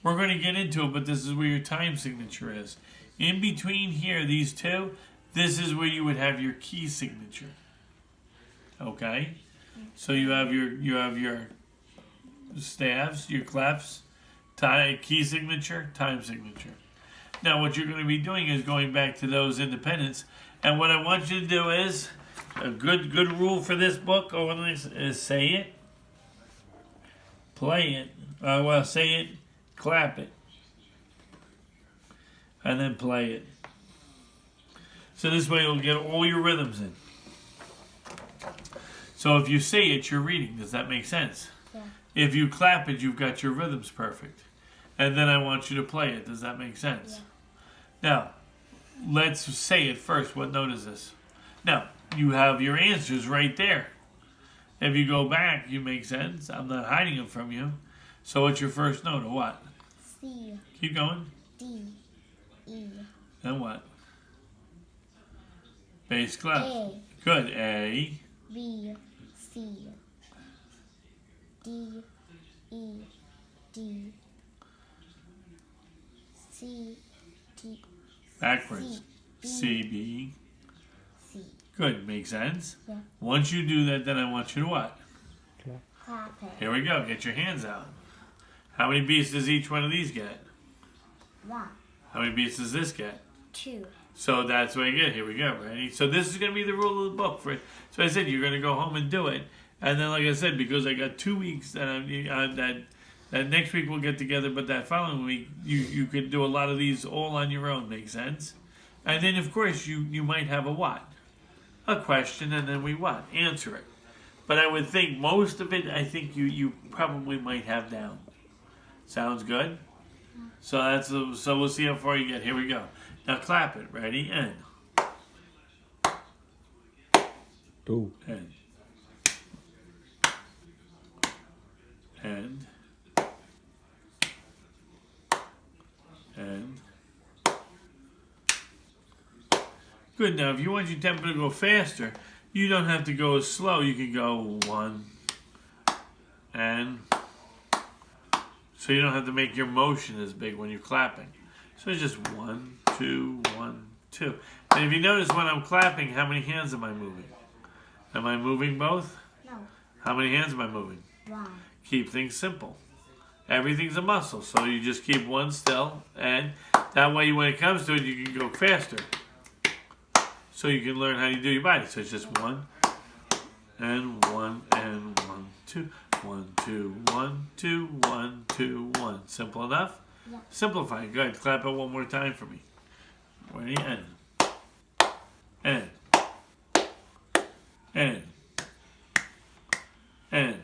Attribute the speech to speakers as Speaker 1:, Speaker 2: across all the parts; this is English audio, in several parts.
Speaker 1: We're going to get into it, but this is where your time signature is. In between here, these two, this is where you would have your key signature. Okay? So you have your staves, your clefs, key signature, time signature. Now what you're going to be doing is going back to those independents, and what I want you to do is a good rule for this book is say it, play it, say it, clap it, and then play it. So this way you'll get all your rhythms in. So if you say it, you're reading. Does that make sense?
Speaker 2: Yeah.
Speaker 1: If you clap it, you've got your rhythms perfect. And then I want you to play it. Does that make sense?
Speaker 2: Yeah.
Speaker 1: Now, let's say it first. What note is this? Now, you have your answers right there. If you go back, you make sense. I'm not hiding them from you. So what's your first note or what?
Speaker 2: C.
Speaker 1: Keep going.
Speaker 2: D. E.
Speaker 1: And what? Bass clef.
Speaker 2: A.
Speaker 1: Good. A.
Speaker 2: B. C. D. E. D. C. D.
Speaker 1: Backwards.
Speaker 2: C.
Speaker 1: C. B.
Speaker 2: C.
Speaker 1: Good. Makes sense?
Speaker 2: Yeah.
Speaker 1: Once you do that, then I want you to what?
Speaker 2: Clap it.
Speaker 1: Here we go. Get your hands out. How many beats does each one of these get?
Speaker 2: 1,
Speaker 1: How many beats does this get?
Speaker 2: 2.
Speaker 1: So that's what I get. Here we go. Ready? So this is going to be the rule of the book. So I said you're going to go home and do it. And then, like I said, because I got 2 weeks that next week we'll get together, but that following week you could do a lot of these all on your own. Make sense? And then, of course, you might have a what? A question, and then we what? Answer it. But I would think most of it, I think you probably might have down. Sounds good? So so we'll see how far you get. Here we go. Now clap it. Ready? And.
Speaker 3: 2.
Speaker 1: And. And. And. Good. Now, if you want your tempo to go faster, you don't have to go as slow. You can go 1 and. So you don't have to make your motion as big when you're clapping. So it's just 1, 2, 1, 2. And if you notice when I'm clapping, how many hands am I moving? Am I moving both?
Speaker 2: No.
Speaker 1: How many hands am I moving?
Speaker 2: 1.
Speaker 1: Keep things simple. Everything's a muscle, so you just keep one still, and that way when it comes to it, you can go faster. So you can learn how you do your body. So it's just 1 and 1 and 1, 2. 1, 2, 1, 2, 1, 2, 1. Simple enough?
Speaker 2: Yeah.
Speaker 1: Simplify. Good. Clap it one more time for me. Ready? And. And. And. And.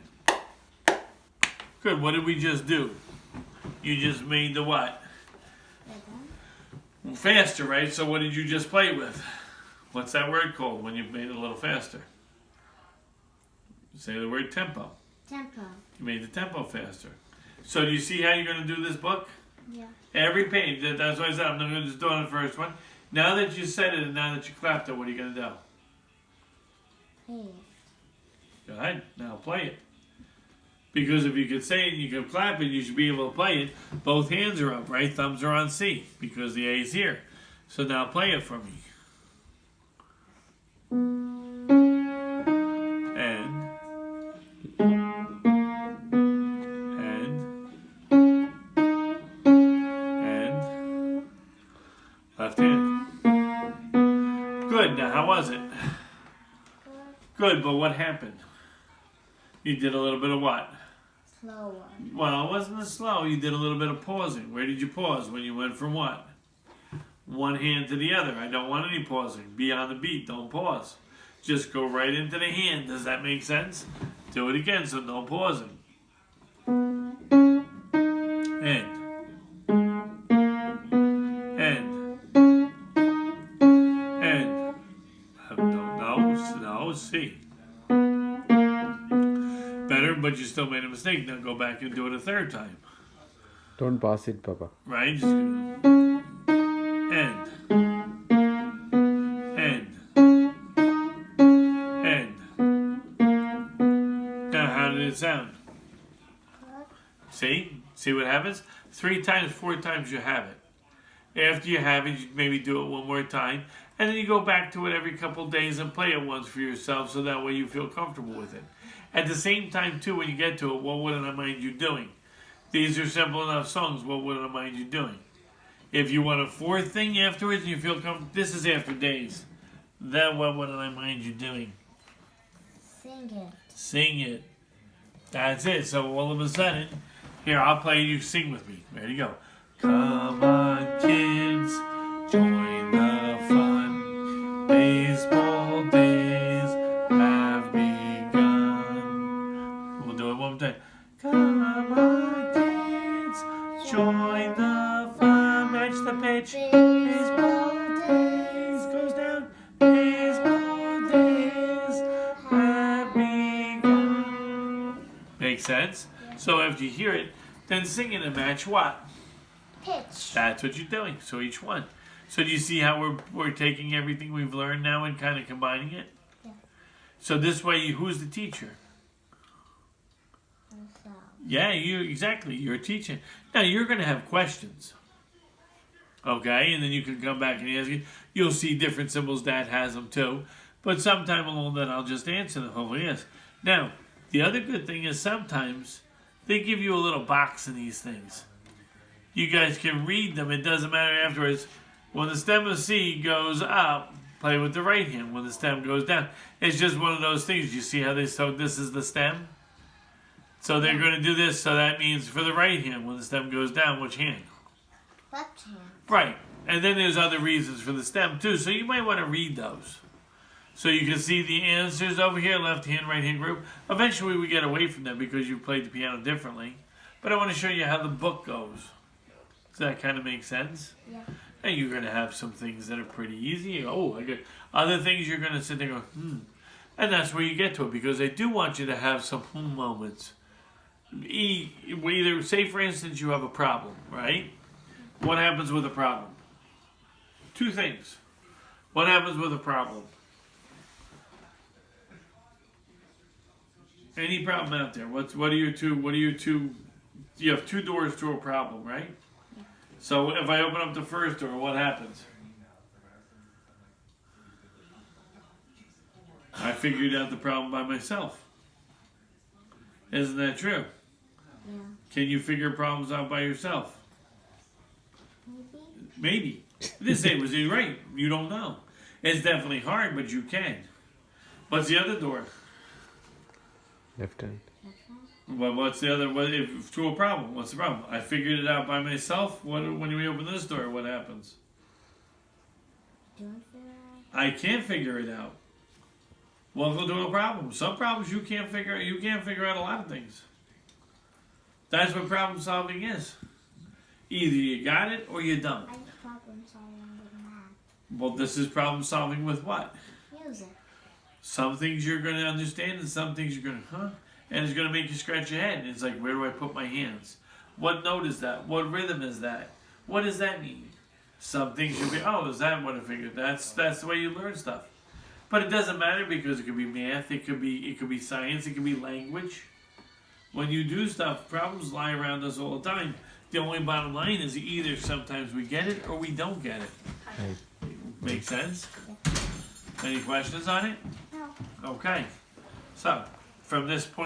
Speaker 1: Good. What did we just do? You just made the what? Faster, right? So what did you just play with? What's that word called when you made it a little faster? Say the word tempo.
Speaker 2: Tempo.
Speaker 1: You made the tempo faster. So do you see how you're going to do this book?
Speaker 2: Yeah.
Speaker 1: Every page. That's why I said I'm not going to just do it on the first one. Now that you said it and now that you clapped it, what are you going to do?
Speaker 2: Hey.
Speaker 1: Go ahead. Now play it. Because if you could say it and you could clap it, you should be able to play it. Both hands are up, right? Thumbs are on C because the A is here. So now play it for me. Left hand. Good. Now, how was it? Good, but what happened? You did a little bit of what?
Speaker 2: Slower.
Speaker 1: Well, it wasn't slow. You did a little bit of pausing. Where did you pause? When you went from what? One hand to the other. I don't want any pausing. Be on the beat. Don't pause. Just go right into the hand. Does that make sense? Do it again, so no pausing. And. No, C. Better, but you still made a mistake. Now go back and do it a third time.
Speaker 3: Don't pass it, Papa.
Speaker 1: Right? Just end. Now, how did it sound? See? See what happens? 3 times, 4 times you have it. After you have it, you maybe do it one more time. And then you go back to it every couple of days and play it once for yourself so that way you feel comfortable with it. At the same time, too, when you get to it, what wouldn't I mind you doing? These are simple enough songs. What wouldn't I mind you doing? If you want a 4th thing afterwards and you feel comfortable, this is after days. Then what wouldn't I mind you doing?
Speaker 2: Sing it.
Speaker 1: Sing it. That's it. So all of a sudden, here, I'll play you sing with me. Ready, go. Come on, kids, join the fun. Baseball days have begun. We'll do it one more time. Come on, kids, join the fun. Match the pitch. Baseball days goes down. Baseball days have begun. Make sense? So after you hear it, then sing it and match what?
Speaker 2: Pitch.
Speaker 1: That's what you're doing. So each one. So do you see how we're taking everything we've learned now and kind of combining it?
Speaker 2: Yeah.
Speaker 1: So this way, who's the teacher?
Speaker 2: Yourself.
Speaker 1: Yeah, you exactly. You're a teacher. Now you're going to have questions. Okay, and then you can come back and ask you. You'll see different symbols. Dad has them too. But sometime along that, I'll just answer them. Oh, yes. Now, the other good thing is sometimes they give you a little box in these things. You guys can read them. It doesn't matter afterwards. When the stem of C goes up, play with the right hand. When the stem goes down, it's just one of those things. You see how so this is the stem? So they're going to do this. So that means for the right hand, when the stem goes down, which hand?
Speaker 2: Left hand.
Speaker 1: Right. And then there's other reasons for the stem too. So you might want to read those. So you can see the answers over here, left hand, right hand group. Eventually we get away from them because you played the piano differently. But I want to show you how the book goes. Does that kind of make sense?
Speaker 2: Yeah.
Speaker 1: And you're going to have some things that are pretty easy. Oh, I get other things you're going to sit there and go, And that's where you get to it because they do want you to have some moments. Either, say for instance, you have a problem, right? What happens with a problem? 2 things. What happens with a problem? Any problem out there? What are your two? You have 2 doors to a problem, right?
Speaker 2: Yeah.
Speaker 1: So if I open up the first door, what happens? I figured out the problem by myself. Isn't that true?
Speaker 2: Yeah.
Speaker 1: Can you figure problems out by yourself?
Speaker 2: Maybe.
Speaker 1: Maybe. This say was he right? You don't know. It's definitely hard, but you can. What's the other door?
Speaker 3: Left hand.
Speaker 2: Left hand.
Speaker 1: Well, what's the other? What if to a problem? What's the problem? I figured it out by myself. When we open this door, what happens?
Speaker 2: Don't figure out.
Speaker 1: I can't figure it out. Welcome to a problem. Some problems you can't figure out. You can't figure out a lot of things. That's what problem solving is. Either you got it or you don't.
Speaker 2: I have problem solving with math.
Speaker 1: Well, this is problem solving with what?
Speaker 2: Music.
Speaker 1: Some things you're going to understand and some things you're going to, And it's going to make you scratch your head. And it's like, where do I put my hands? What note is that? What rhythm is that? What does that mean? Some things you'll be, is that what I figured? That's the way you learn stuff. But it doesn't matter because it could be math, it could be science, it could be language. When you do stuff, problems lie around us all the time. The only bottom line is either sometimes we get it or we don't get it.
Speaker 3: Right.
Speaker 1: Make sense? Any questions on it?
Speaker 2: No.
Speaker 1: Okay. So, from this point